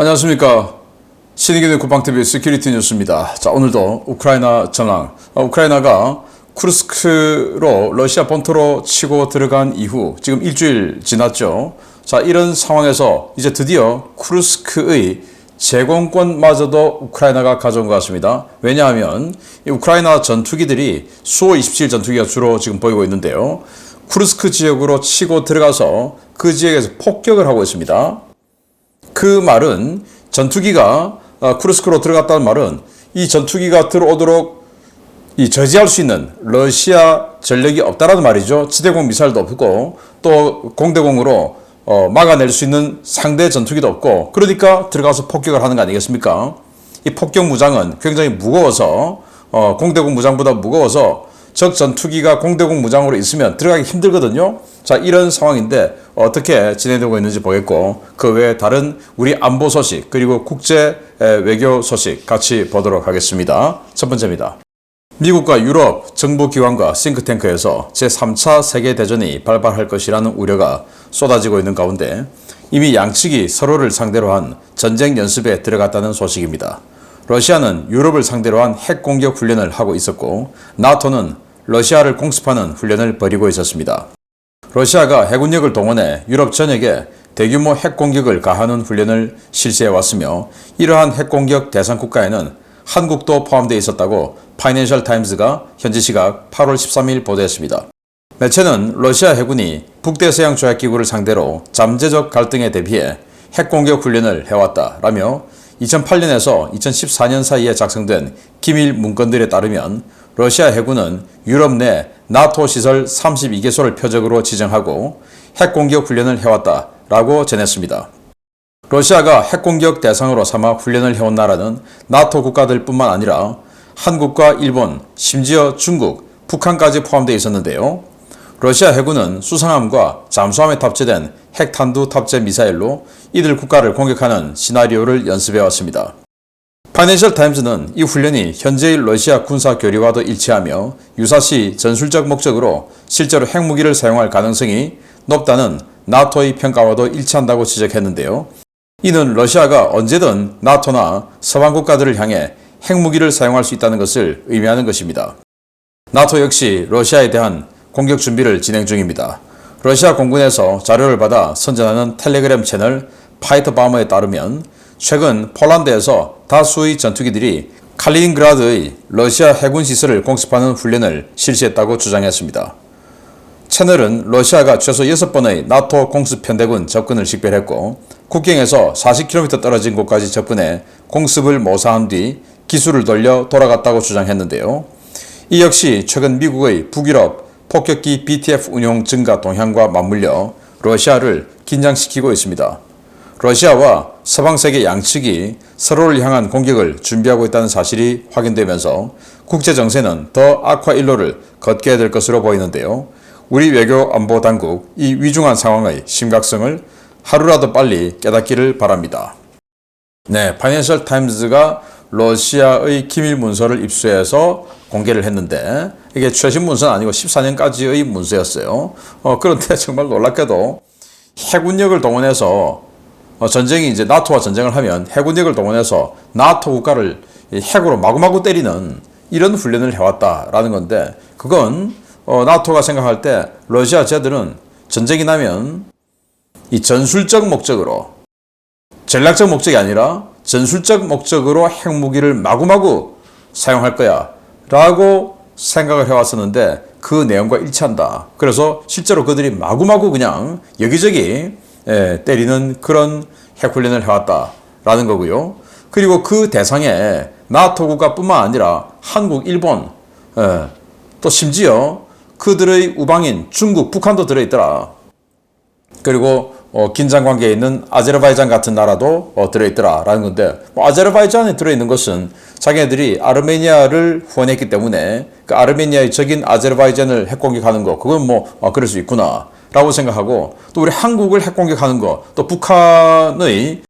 안녕하십니까. 신의균의 국방TV 시큐리티 뉴스입니다. 자, 오늘도 우크라이나 전황. 우크라이나가 쿠르스크로 러시아 본토로 치고 들어간 이후 지금 일주일 지났죠. 자, 이런 상황에서 이제 드디어 쿠르스크의 제공권마저도 우크라이나가 가져온 것 같습니다. 왜냐하면 이 우크라이나 전투기들이 수호 27 전투기가 주로 지금 보이고 있는데요. 쿠르스크 지역으로 치고 들어가서 그 지역에서 폭격을 하고 있습니다. 그 말은 전투기가 쿠르스크로 들어갔다는 말은 이 전투기가 들어오도록 저지할 수 있는 러시아 전력이 없다라는 말이죠. 지대공 미사일도 없고 또 공대공으로 막아낼 수 있는 상대 전투기도 없고, 그러니까 들어가서 폭격을 하는 거 아니겠습니까? 이 폭격 무장은 굉장히 무거워서 공대공 무장보다 무거워서 적 전투기가 공대공 무장으로 있으면 들어가기 힘들거든요. 자, 이런 상황인데 어떻게 진행되고 있는지 보겠고, 그 외에 다른 우리 안보 소식 그리고 국제 외교 소식 같이 보도록 하겠습니다. 첫 번째입니다. 미국과 유럽 정보기관과 싱크탱크에서 제3차 세계대전이 발발할 것이라는 우려가 쏟아지고 있는 가운데 이미 양측이 서로를 상대로 한 전쟁 연습에 들어갔다는 소식입니다. 러시아는 유럽을 상대로 한 핵공격 훈련을 하고 있었고, 나토는 러시아를 공습하는 훈련을 벌이고 있었습니다. 러시아가 해군력을 동원해 유럽 전역에 대규모 핵공격을 가하는 훈련을 실시해왔으며, 이러한 핵공격 대상 국가에는 한국도 포함되어 있었다고 파이낸셜 타임즈가 현지 시각 8월 13일 보도했습니다. 매체는 러시아 해군이 북대서양 조약기구를 상대로 잠재적 갈등에 대비해 핵공격 훈련을 해왔다라며 2008년에서 2014년 사이에 작성된 기밀 문건들에 따르면 러시아 해군은 유럽 내 나토 시설 32개소를 표적으로 지정하고 핵공격 훈련을 해왔다라고 전했습니다. 러시아가 핵공격 대상으로 삼아 훈련을 해온 나라는 나토 국가들뿐만 아니라 한국과 일본, 심지어 중국, 북한까지 포함되어 있었는데요. 러시아 해군은 수상함과 잠수함에 탑재된 핵탄두 탑재 미사일로 이들 국가를 공격하는 시나리오를 연습해왔습니다. 파이낸셜 타임즈는 이 훈련이 현재의 러시아 군사 교리와도 일치하며 유사시 전술적 목적으로 실제로 핵무기를 사용할 가능성이 높다는 나토의 평가와도 일치한다고 지적했는데요. 이는 러시아가 언제든 나토나 서방 국가들을 향해 핵무기를 사용할 수 있다는 것을 의미하는 것입니다. 나토 역시 러시아에 대한 공격 준비를 진행 중입니다. 러시아 공군에서 자료를 받아 선전하는 텔레그램 채널 파이터 바머에 따르면 최근 폴란드에서 다수의 전투기들이 칼리닝그라드의 러시아 해군 시설을 공습하는 훈련을 실시했다고 주장했습니다. 채널은 러시아가 최소 6번의 나토 공습 편대군 접근을 식별했고, 국경에서 40km 떨어진 곳까지 접근해 공습을 모사한 뒤 기술을 돌려 돌아갔다고 주장했는데요. 이 역시 최근 미국의 북유럽 폭격기 BTF 운용 증가 동향과 맞물려 러시아를 긴장시키고 있습니다. 러시아와 서방세계 양측이 서로를 향한 공격을 준비하고 있다는 사실이 확인되면서 국제정세는 더 악화 일로를 걷게 될 것으로 보이는데요. 우리 외교 안보 당국 이 위중한 상황의 심각성을 하루라도 빨리 깨닫기를 바랍니다. 네, 파이낸셜 타임즈가 러시아의 기밀 문서를 입수해서 공개를 했는데 이게 최신 문서는 아니고 14년까지의 문서였어요. 그런데 정말 놀랍게도 해군력을 동원해서 전쟁이 이제 나토와 전쟁을 하면 해군력을 동원해서 나토 국가를 핵으로 마구마구 때리는 이런 훈련을 해왔다라는 건데, 그건 나토가 생각할 때 러시아 쟤들은 전쟁이 나면 이 전술적 목적으로, 전략적 목적이 아니라 전술적 목적으로 핵무기를 마구마구 사용할 거야 라고 생각을 해왔었는데 그 내용과 일치한다. 그래서 실제로 그들이 마구마구 그냥 여기저기 때리는 그런 핵훈련을 해왔다라는 거고요. 그리고 그 대상에 나토 국가뿐만 아니라 한국, 일본, 또 심지어 그들의 우방인 중국, 북한도 들어있더라. 그리고 긴장 관계에 있는 아제르바이잔 같은 나라도 들어있더라라는 건데, 아제르바이잔에 들어있는 것은 자기네들이 아르메니아를 후원했기 때문에 그 아르메니아의 적인 아제르바이잔을 핵공격하는 거, 그건 그럴 수 있구나 라고 생각하고, 또 우리 한국을 핵공격하는 거, 또 북한의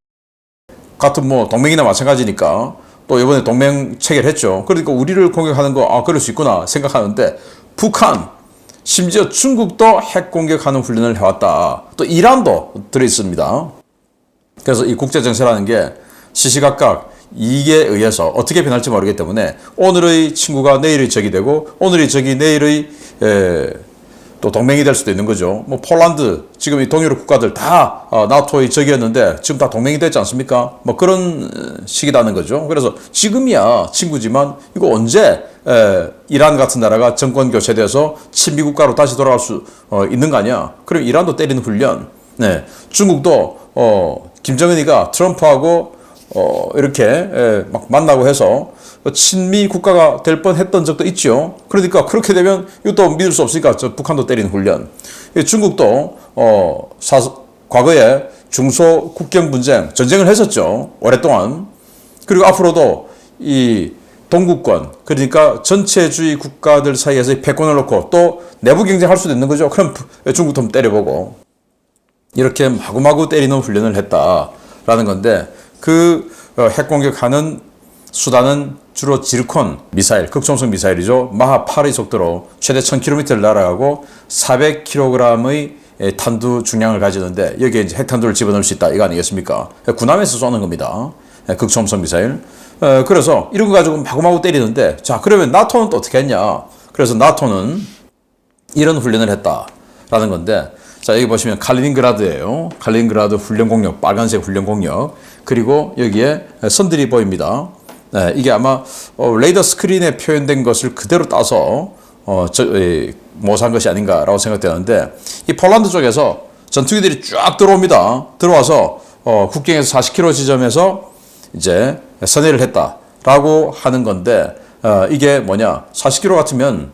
같은 동맹이나 마찬가지니까 또 이번에 동맹 체결했죠. 그러니까 우리를 공격하는 거, 그럴 수 있구나 생각하는데, 북한, 심지어 중국도 핵 공격하는 훈련을 해왔다. 또 이란도 들어있습니다. 그래서 이 국제정세라는 게 시시각각 이익에 의해서 어떻게 변할지 모르기 때문에 오늘의 친구가 내일의 적이 되고 오늘의 적이 내일의 또 동맹이 될 수도 있는 거죠. 뭐 폴란드 지금 이 동유럽 국가들 다 나토의 적이었는데 지금 다 동맹이 됐지 않습니까? 뭐 그런 식이라는 거죠. 그래서 지금이야 친구지만 이거 언제 이란 같은 나라가 정권 교체돼서 친미 국가로 다시 돌아갈 수 있는 거 아니야? 그럼 이란도 때리는 훈련. 네, 중국도 김정은이가 트럼프하고 이렇게 막 만나고 해서 친미 국가가 될 뻔했던 적도 있죠. 그러니까 그렇게 되면 이것도 믿을 수 없으니까 저 북한도 때리는 훈련. 중국도 과거에 중소 국경 분쟁 전쟁을 했었죠. 오랫동안. 그리고 앞으로도 이 동구권 그러니까 전체주의 국가들 사이에서 패권을 놓고 또 내부 경쟁할 수도 있는 거죠. 그럼 중국도 한번 때려보고 이렇게 마구마구 때리는 훈련을 했다라는 건데 그 핵공격하는 수단은 주로 지르콘 미사일, 극초음속 미사일이죠. 마하 8의 속도로 최대 1000km를 날아가고 400kg의 탄두 중량을 가지는데 여기에 이제 핵탄두를 집어넣을 수 있다 이거 아니겠습니까? 군함에서 쏘는 겁니다. 극초음속 미사일. 그래서 이런 거 가지고 마구마구 때리는데 자 그러면 나토는 또 어떻게 했냐? 그래서 나토는 이런 훈련을 했다라는 건데 자 여기 보시면 칼리닝그라드예요. 칼리닝그라드 훈련 공역, 빨간색 훈련 공역. 그리고 여기에 선들이 보입니다. 네, 이게 아마 레이더 스크린에 표현된 것을 그대로 따서 모사한 것이 아닌가라고 생각되는데 이 폴란드 쪽에서 전투기들이 쫙 들어옵니다. 들어와서 국경에서 40km 지점에서 이제 선회를 했다라고 하는 건데 이게 뭐냐 40km 같으면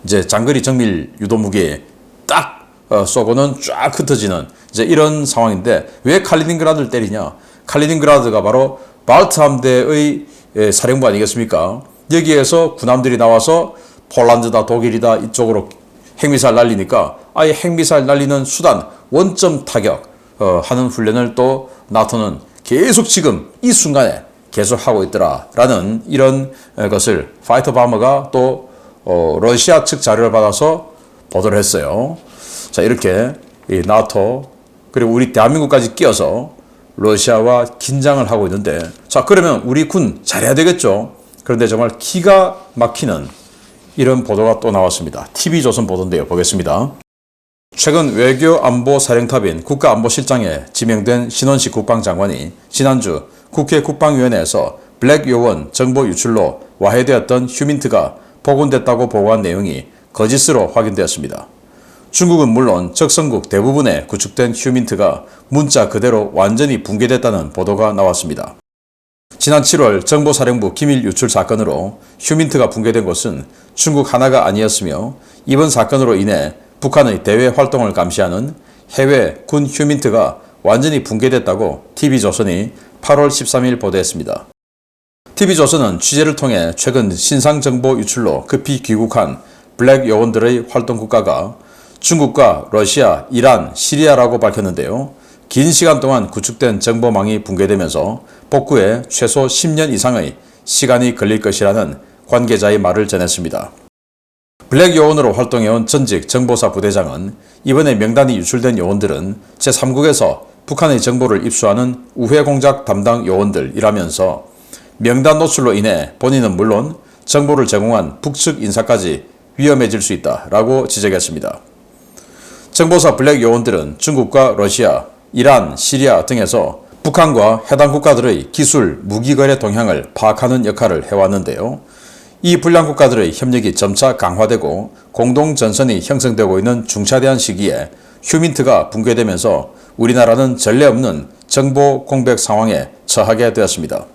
이제 장거리 정밀 유도 무기 딱 쏘고는 쫙 흩어지는 이제 이런 상황인데 왜 칼리닝그라드를 때리냐? 칼리닝그라드가 바로 발트 함대의 사령부 아니겠습니까? 여기에서 군함들이 나와서 폴란드다 독일이다 이쪽으로 핵미사일 날리니까 아예 핵미사일 날리는 수단 원점 타격 하는 훈련을 또 나토는 계속 지금 이 순간에 계속 하고 있더라라는 이런 것을 파이터 바머가 또 러시아 측 자료를 받아서 보도를 했어요. 자 이렇게 이 나토 그리고 우리 대한민국까지 끼어서 러시아와 긴장을 하고 있는데 자 그러면 우리 군 잘해야 되겠죠. 그런데 정말 기가 막히는 이런 보도가 또 나왔습니다. TV조선 보도인데요. 보겠습니다. 최근 외교안보사령탑인 국가안보실장에 지명된 신원식 국방장관이 지난주 국회 국방위원회에서 블랙 요원 정보 유출로 와해되었던 휴민트가 복원됐다고 보고한 내용이 거짓으로 확인되었습니다. 중국은 물론 적성국 대부분에 구축된 휴민트가 문자 그대로 완전히 붕괴됐다는 보도가 나왔습니다. 지난 7월 정보사령부 기밀 유출 사건으로 휴민트가 붕괴된 것은 중국 하나가 아니었으며 이번 사건으로 인해 북한의 대외 활동을 감시하는 해외 군 휴민트가 완전히 붕괴됐다고 TV조선이 8월 13일 보도했습니다. TV조선은 취재를 통해 최근 신상정보 유출로 급히 귀국한 블랙 요원들의 활동 국가가 중국과 러시아, 이란, 시리아라고 밝혔는데요. 긴 시간 동안 구축된 정보망이 붕괴되면서 복구에 최소 10년 이상의 시간이 걸릴 것이라는 관계자의 말을 전했습니다. 블랙 요원으로 활동해온 전직 정보사 부대장은 이번에 명단이 유출된 요원들은 제3국에서 북한의 정보를 입수하는 우회 공작 담당 요원들이라면서 명단 노출로 인해 본인은 물론 정보를 제공한 북측 인사까지 위험해질 수 있다라고 지적했습니다. 정보사 블랙 요원들은 중국과 러시아, 이란, 시리아 등에서 북한과 해당 국가들의 기술, 무기 거래 동향을 파악하는 역할을 해왔는데요. 이 불량 국가들의 협력이 점차 강화되고 공동 전선이 형성되고 있는 중차대한 시기에 휴민트가 붕괴되면서 우리나라는 전례 없는 정보 공백 상황에 처하게 되었습니다.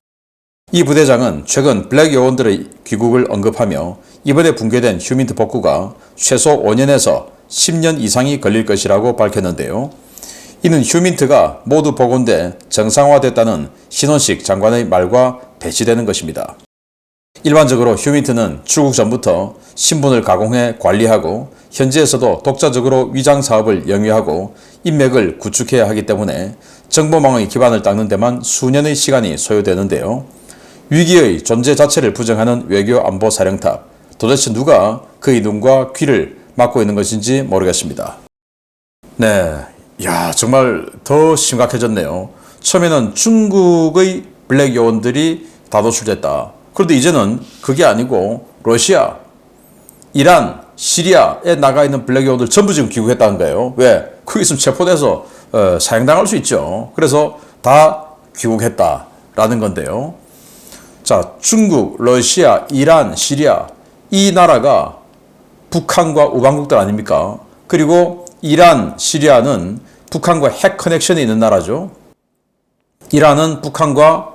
이 부대장은 최근 블랙 요원들의 귀국을 언급하며 이번에 붕괴된 휴민트 복구가 최소 5년에서 10년 이상이 걸릴 것이라고 밝혔는데요. 이는 휴민트가 모두 복원돼 정상화됐다는 신원식 장관의 말과 배치되는 것입니다. 일반적으로 휴민트는 출국 전부터 신분을 가공해 관리하고 현지에서도 독자적으로 위장 사업을 영위하고 인맥을 구축해야 하기 때문에 정보망의 기반을 닦는 데만 수년의 시간이 소요되는데요. 위기의 존재 자체를 부정하는 외교안보사령탑, 도대체 누가 그의 눈과 귀를 막고 있는 것인지 모르겠습니다. 네, 야 정말 더 심각해졌네요. 처음에는 중국의 블랙 요원들이 다 노출됐다. 그런데 이제는 그게 아니고 러시아, 이란, 시리아에 나가 있는 블랙 요원들 전부 지금 귀국했다는 거예요. 왜? 거기 있으면 체포돼서 사형당할 수 있죠. 그래서 다 귀국했다라는 건데요. 자, 중국, 러시아, 이란, 시리아 이 나라가 북한과 우방국들 아닙니까? 그리고 이란, 시리아는 북한과 핵 커넥션이 있는 나라죠. 이란은 북한과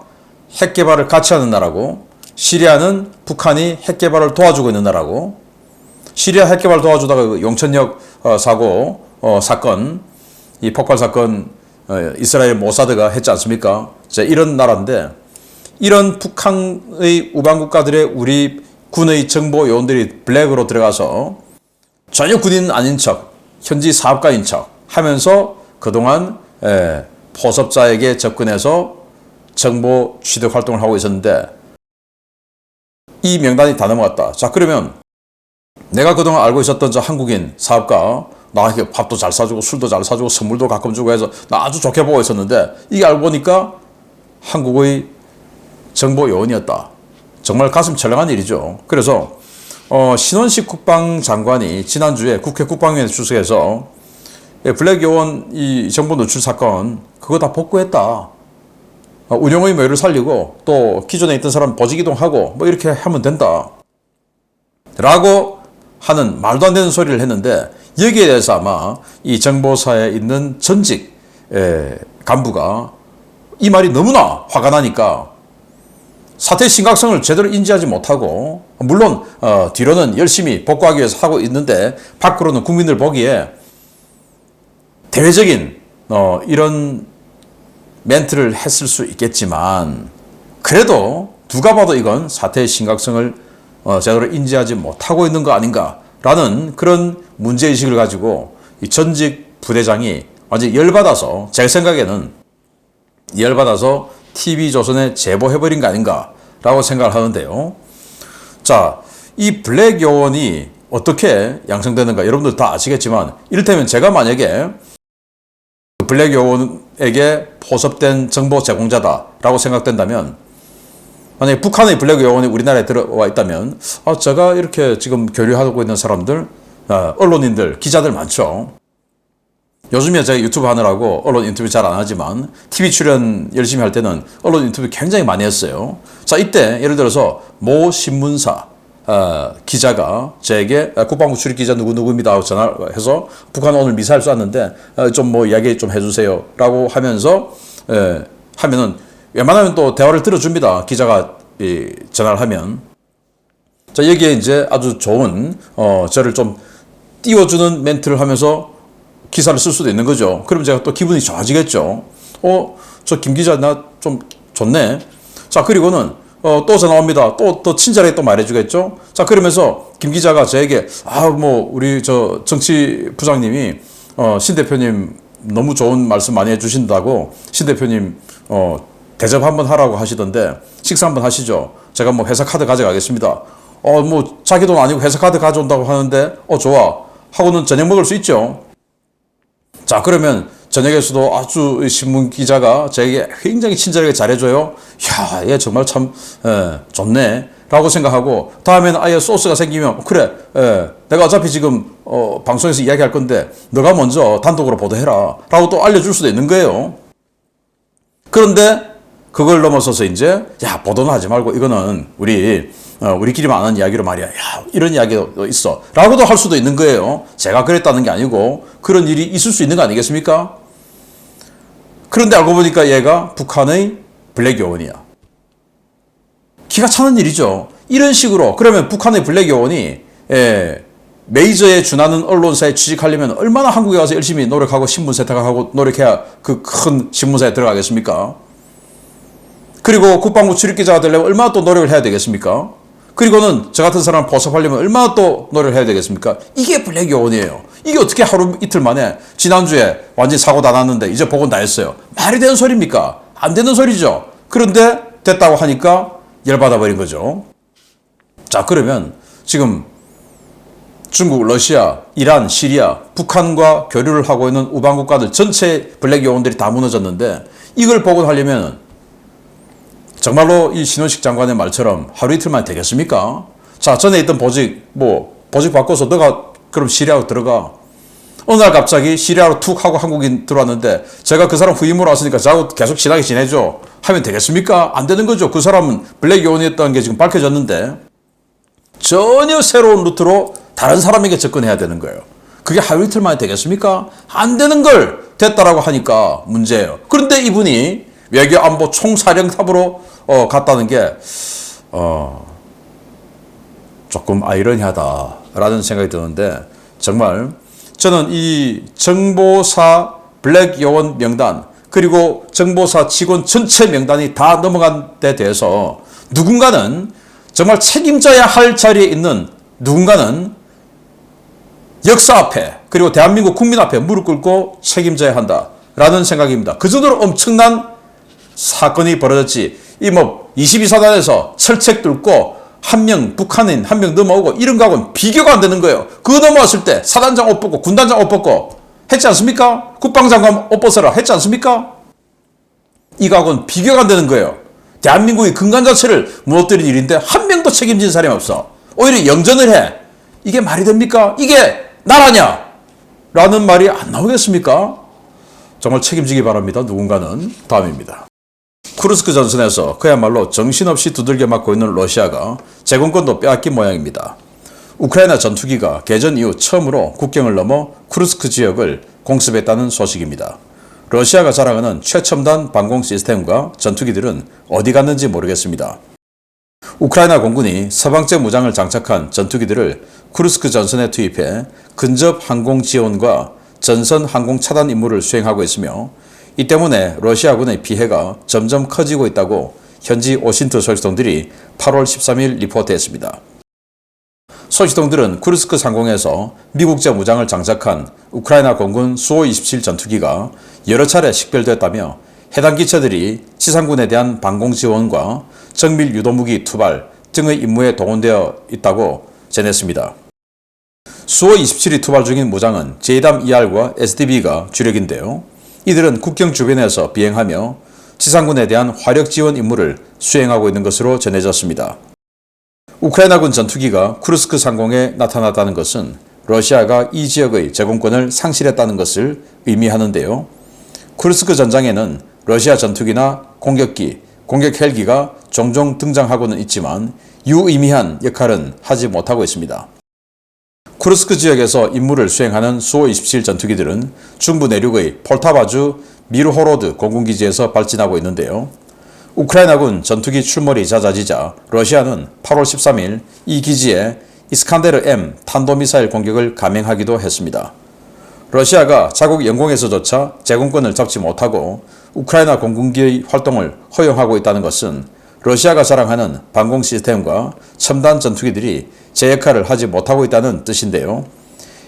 핵 개발을 같이 하는 나라고, 시리아는 북한이 핵 개발을 도와주고 있는 나라고, 시리아 핵 개발 도와주다가 용천역 사건, 이 폭발 사건 이스라엘 모사드가 했지 않습니까? 이런 나라인데, 이런 북한의 우방국가들의 우리 군의 정보 요원들이 블랙으로 들어가서 전혀 군인 아닌 척, 현지 사업가인 척 하면서 그동안 포섭자에게 접근해서 정보 취득 활동을 하고 있었는데, 이 명단이 다 넘어갔다. 자, 그러면 내가 그동안 알고 있었던 저 한국인 사업가, 나에게 밥도 잘 사주고 술도 잘 사주고 선물도 가끔 주고 해서 나 아주 좋게 보고 있었는데, 이게 알고 보니까 한국의 정보 요원이었다. 정말 가슴 철렁한 일이죠. 그래서 신원식 국방장관이 지난주에 국회 국방위원회 출석해서 블랙 요원 이 정보 노출 사건 그거 다 복구했다. 운영의 묘를 살리고 또 기존에 있던 사람 보직이동하고 뭐 이렇게 하면 된다. 라고 하는 말도 안 되는 소리를 했는데, 여기에 대해서 아마 이 정보사에 있는 전직 간부가 이 말이 너무나 화가 나니까 사태의 심각성을 제대로 인지하지 못하고, 물론 뒤로는 열심히 복구하기 위해서 하고 있는데 밖으로는 국민들 보기에 대외적인 이런 멘트를 했을 수 있겠지만, 그래도 누가 봐도 이건 사태의 심각성을 제대로 인지하지 못하고 있는 거 아닌가라는 그런 문제의식을 가지고 이 전직 부대장이 완전히 열받아서, 제 생각에는 열받아서 TV조선에 제보해버린 거 아닌가라고 생각을 하는데요. 자, 이 블랙 요원이 어떻게 양성되는가 여러분들 다 아시겠지만, 이를테면 제가 만약에 블랙 요원에게 포섭된 정보 제공자다라고 생각된다면, 만약에 북한의 블랙 요원이 우리나라에 들어와 있다면, 제가 이렇게 지금 교류하고 있는 사람들, 언론인들, 기자들 많죠. 요즘에 제가 유튜브 하느라고 언론 인터뷰 잘 안 하지만 TV 출연 열심히 할 때는 언론 인터뷰 굉장히 많이 했어요. 자, 이때 예를 들어서 모 신문사 기자가 저에게 국방부 출입 기자 누구누구입니다 하고 전화를 해서 북한 오늘 미사일 쐈는데 좀 뭐 이야기 좀 해주세요 라고 하면서 하면은 웬만하면 또 대화를 들어줍니다. 기자가 전화를 하면. 자, 여기에 이제 아주 좋은 저를 좀 띄워주는 멘트를 하면서 기사를 쓸 수도 있는 거죠. 그럼 제가 또 기분이 좋아지겠죠. 저 김 기자 나 좀 좋네. 자, 그리고는 또 전화 옵니다. 또 친절하게 또 말해주겠죠. 자, 그러면서 김 기자가 저에게 뭐 우리 저 정치 부장님이 신 대표님 너무 좋은 말씀 많이 해주신다고 신 대표님 대접 한번 하라고 하시던데 식사 한번 하시죠. 제가 뭐 회사 카드 가져가겠습니다. 뭐 자기 돈 아니고 회사 카드 가져온다고 하는데 좋아 하고는 저녁 먹을 수 있죠. 자, 그러면 저녁에서도 아주 신문 기자가 저에게 굉장히 친절하게 잘해줘요. 야, 얘 정말 참 좋네 라고 생각하고, 다음에는 아예 소스가 생기면 그래 내가 어차피 지금 방송에서 이야기할 건데 너가 먼저 단독으로 보도해라 라고 또 알려줄 수도 있는 거예요. 그런데 그걸 넘어서서 이제 보도는 하지 말고 이거는 우리끼리만 아는 이야기로 말이야. 이런 이야기도 있어 라고도 할 수도 있는 거예요. 제가 그랬다는 게 아니고 그런 일이 있을 수 있는 거 아니겠습니까? 그런데 알고 보니까 얘가 북한의 블랙 요원이야. 기가 차는 일이죠. 이런 식으로 그러면 북한의 블랙 요원이 메이저에 준하는 언론사에 취직하려면 얼마나 한국에 와서 열심히 노력하고 신문 세탁하고 노력해야 그 큰 신문사에 들어가겠습니까? 그리고 국방부 출입기자가 되려면 얼마나 또 노력을 해야 되겠습니까? 그리고는 저 같은 사람 포섭하려면 얼마나 또 노력을 해야 되겠습니까? 이게 블랙 요원이에요. 이게 어떻게 하루 이틀 만에 지난주에 완전히 사고 다 났는데 이제 복원 다 했어요. 말이 되는 소리입니까? 안 되는 소리죠. 그런데 됐다고 하니까 열받아 버린 거죠. 자, 그러면 지금 중국, 러시아, 이란, 시리아, 북한과 교류를 하고 있는 우방국가들 전체 블랙 요원들이 다 무너졌는데, 이걸 복원하려면 정말로 이 신원식 장관의 말처럼 하루 이틀만 되겠습니까? 자, 전에 있던 보직 바꿔서 너가 그럼 시리아로 들어가. 어느 날 갑자기 시리아로 툭 하고 한국인 들어왔는데 제가 그 사람 후임으로 왔으니까 저하고 계속 친하게 지내죠 하면 되겠습니까? 안 되는 거죠. 그 사람은 블랙 요원이었다는 게 지금 밝혀졌는데 전혀 새로운 루트로 다른 사람에게 접근해야 되는 거예요. 그게 하루 이틀 만에 되겠습니까? 안 되는 걸 됐다라고 하니까 문제예요. 그런데 이분이 외교안보 총사령탑으로 갔다는 게 조금 아이러니하다라는 생각이 드는데 정말 저는 이 정보사 블랙 요원 명단 그리고 정보사 직원 전체 명단이 다 넘어간 데 대해서 누군가는 정말 책임져야 할 자리에 있는 누군가는 역사 앞에 그리고 대한민국 국민 앞에 무릎 꿇고 책임져야 한다라는 생각입니다. 그 정도로 엄청난 사건이 벌어졌지. 22사단에서 철책 뚫고 북한인 한 명 넘어오고 이런 거하고는 비교가 안 되는 거예요. 그거 넘어왔을 때 사단장 옷 벗고 군단장 옷 벗고 했지 않습니까? 국방장관 옷 벗어라 했지 않습니까? 이거하고는 비교가 안 되는 거예요. 대한민국의 근간 자체를 무너뜨린 일인데 한 명도 책임진 사람이 없어. 오히려 영전을 해. 이게 말이 됩니까? 이게 나라냐? 라는 말이 안 나오겠습니까? 정말 책임지기 바랍니다. 누군가는. 다음입니다. 쿠르스크 전선에서 그야말로 정신없이 두들겨 맞고 있는 러시아가 제공권도 빼앗긴 모양입니다. 우크라이나 전투기가 개전 이후 처음으로 국경을 넘어 쿠르스크 지역을 공습했다는 소식입니다. 러시아가 자랑하는 최첨단 방공 시스템과 전투기들은 어디 갔는지 모르겠습니다. 우크라이나 공군이 서방제 무장을 장착한 전투기들을 쿠르스크 전선에 투입해 근접 항공 지원과 전선 항공 차단 임무를 수행하고 있으며 이 때문에 러시아군의 피해가 점점 커지고 있다고 현지 오신트 소식통들이 8월 13일 리포트했습니다. 소식통들은 쿠르스크 상공에서 미국제 무장을 장착한 우크라이나 공군 수호-27 전투기가 여러 차례 식별됐다며 해당 기체들이 지상군에 대한 방공 지원과 정밀 유도무기 투발 등의 임무에 동원되어 있다고 전했습니다. 수호-27이 투발 중인 무장은 JDAM-ER과 SDB가 주력인데요. 이들은 국경 주변에서 비행하며 지상군에 대한 화력 지원 임무를 수행하고 있는 것으로 전해졌습니다. 우크라이나군 전투기가 쿠르스크 상공에 나타났다는 것은 러시아가 이 지역의 제공권을 상실했다는 것을 의미하는데요. 쿠르스크 전장에는 러시아 전투기나 공격기, 공격 헬기가 종종 등장하고는 있지만 유의미한 역할은 하지 못하고 있습니다. 쿠르스크 지역에서 임무를 수행하는 수호-27 전투기들은 중부 내륙의 폴타바주 미르호로드 공군기지에서 발진하고 있는데요. 우크라이나군 전투기 출몰이 잦아지자 러시아는 8월 13일 이 기지에 이스칸데르-M 탄도미사일 공격을 감행하기도 했습니다. 러시아가 자국 영공에서조차 제공권을 잡지 못하고 우크라이나 공군기의 활동을 허용하고 있다는 것은 러시아가 자랑하는 방공 시스템과 첨단 전투기들이 제 역할을 하지 못하고 있다는 뜻인데요.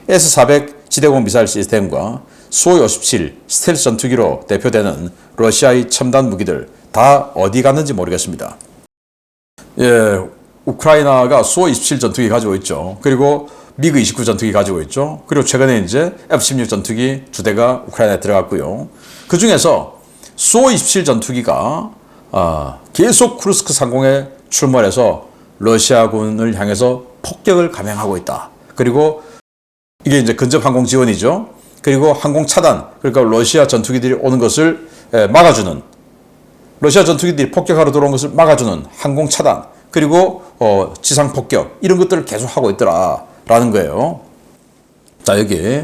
S-400 지대공 미사일 시스템과 수호-57 스텔스 전투기로 대표되는 러시아의 첨단 무기들 다 어디 갔는지 모르겠습니다. 우크라이나가 수호-27 전투기 가지고 있죠. 그리고 미그-29 전투기 가지고 있죠. 그리고 최근에 이제 F-16 전투기 2대가 우크라이나에 들어갔고요. 그 중에서 수호-27 전투기가 계속 쿠르스크 상공에 출몰해서 러시아군을 향해서 폭격을 감행하고 있다. 그리고 이게 이제 근접 항공 지원이죠. 그리고 항공 차단, 그러니까 러시아 전투기들이 오는 것을 막아주는, 러시아 전투기들이 폭격하러 들어온 것을 막아주는 항공 차단, 그리고 지상 폭격 이런 것들을 계속 하고 있더라라는 거예요. 자, 여기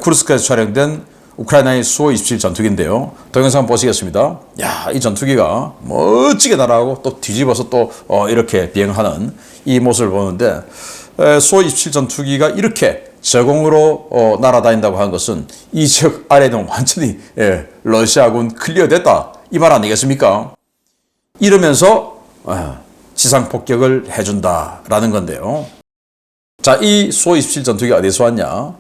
쿠르스크에서 촬영된 우크라이나의 수호-27 전투기인데요. 동영상 보시겠습니다. 야, 이 전투기가 멋지게 날아가고 또 뒤집어서 또 이렇게 비행하는 이 모습을 보는데 수호-27 전투기가 이렇게 저공으로 날아다닌다고 하는 것은 이 지역 아래는 완전히 러시아군 클리어됐다 이 말 아니겠습니까? 이러면서 지상 폭격을 해준다라는 건데요. 자, 이 수호-27 전투기가 어디서 왔냐?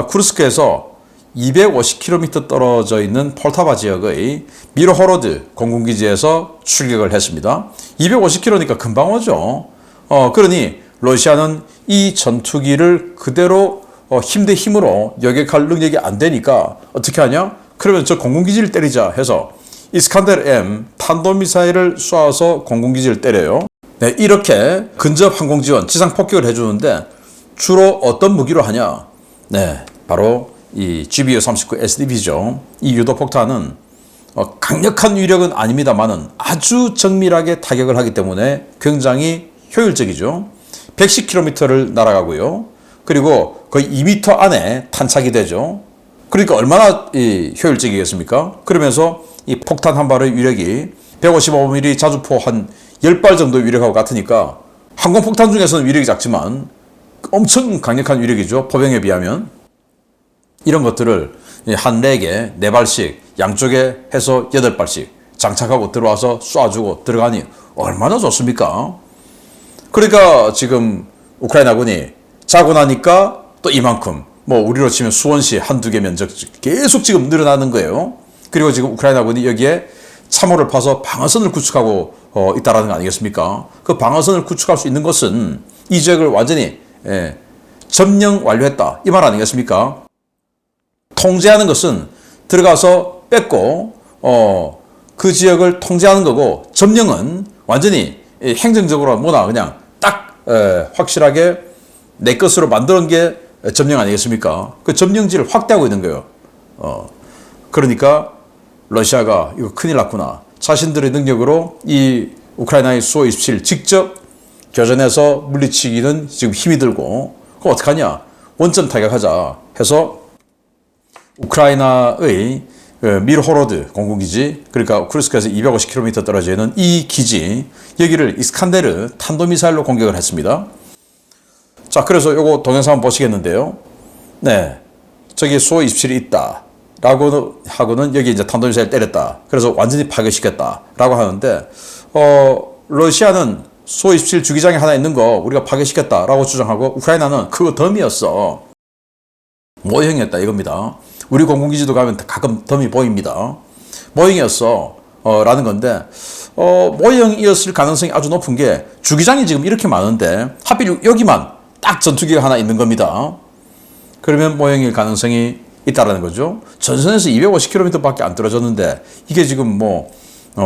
쿠르스크에서 250km 떨어져 있는 폴타바 지역의 미르호로드 공군기지에서 출격을 했습니다. 250km니까 금방 오죠. 그러니 러시아는 이 전투기를 그대로 힘 대 힘으로 여격할 능력이 안 되니까 어떻게 하냐? 그러면 저 공군기지를 때리자 해서 이스칸데르 M 탄도미사일을 쏴서 공군기지를 때려요. 네, 이렇게 근접 항공지원, 지상 폭격을 해주는데 주로 어떤 무기로 하냐? 네, 바로 이 GBU-39 SDB죠. 이 유도폭탄은 강력한 위력은 아닙니다만은 아주 정밀하게 타격을 하기 때문에 굉장히 효율적이죠. 110km를 날아가고요. 그리고 거의 2m 안에 탄착이 되죠. 그러니까 얼마나 효율적이겠습니까? 그러면서 이 폭탄 한 발의 위력이 155mm 자주포 한 10발 정도 위력하고 같으니까 항공폭탄 중에서는 위력이 작지만 엄청 강력한 위력이죠. 포병에 비하면. 이런 것들을 한 렉에 4발씩 양쪽에 해서 8발씩 장착하고 들어와서 쏴주고 들어가니 얼마나 좋습니까? 그러니까 지금 우크라이나군이 자고 나니까 또 이만큼 뭐 우리로 치면 수원시 한두 개 면적 계속 지금 늘어나는 거예요. 그리고 지금 우크라이나군이 여기에 참호를 파서 방어선을 구축하고 있다라는 거 아니겠습니까? 그 방어선을 구축할 수 있는 것은 이 지역을 완전히 점령 완료했다 이 말 아니겠습니까? 통제하는 것은 들어가서 뺏고 그 지역을 통제하는 거고 점령은 완전히 행정적으로 뭐나 그냥 딱 확실하게 내 것으로 만드는 게 점령 아니겠습니까? 그 점령지를 확대하고 있는 거예요. 그러니까 러시아가 이거 큰일 났구나. 자신들의 능력으로 이 우크라이나의 수-27 직접 교전해서 물리치기는 지금 힘이 들고 그럼 어떡하냐? 원점 타격하자 해서 우크라이나의 미르호로드 공군기지 그러니까 쿠르스크에서 250km 떨어져 있는 이 기지 여기를 이스칸데르 탄도미사일로 공격을 했습니다. 자, 그래서 요거 동영상 한번 보시겠는데요. 네, 저기 수-27이 있다 라고 하고는 여기 이제 탄도미사일 때렸다. 그래서 완전히 파괴시켰다 라고 하는데 러시아는 수-27 주기장이 하나 있는 거 우리가 파괴시켰다 라고 주장하고 우크라이나는 그거 덤이었어. 모형이었다 이겁니다. 우리 공군기지도 가면 가끔 덤이 보입니다. 모형이었어 라는 건데 모형이었을 가능성이 아주 높은 게 주기장이 지금 이렇게 많은데 하필 여기만 딱 전투기가 하나 있는 겁니다. 그러면 모형일 가능성이 있다라는 거죠. 전선에서 250km밖에 안 떨어졌는데 이게 지금 뭐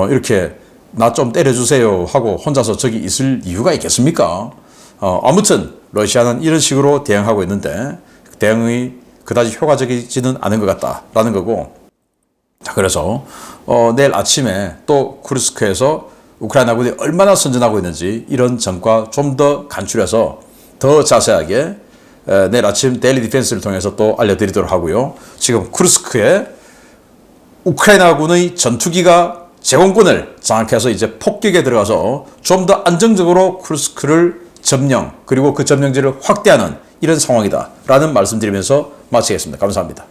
이렇게 나 좀 때려주세요 하고 혼자서 저기 있을 이유가 있겠습니까? 아무튼 러시아는 이런 식으로 대응하고 있는데 대응이 그다지 효과적이지는 않은 것 같다라는 거고. 자, 그래서 내일 아침에 또 쿠르스크에서 우크라이나군이 얼마나 선전하고 있는지 이런 전과 좀 더 간추려서 더 자세하게 내일 아침 데일리 디펜스를 통해서 또 알려드리도록 하고요. 지금 쿠르스크에 우크라이나군의 전투기가 제공권을 장악해서 이제 폭격에 들어가서 좀 더 안정적으로 쿠르스크를 점령 그리고 그 점령지를 확대하는 이런 상황이다 라는 말씀드리면서 마치겠습니다. 감사합니다.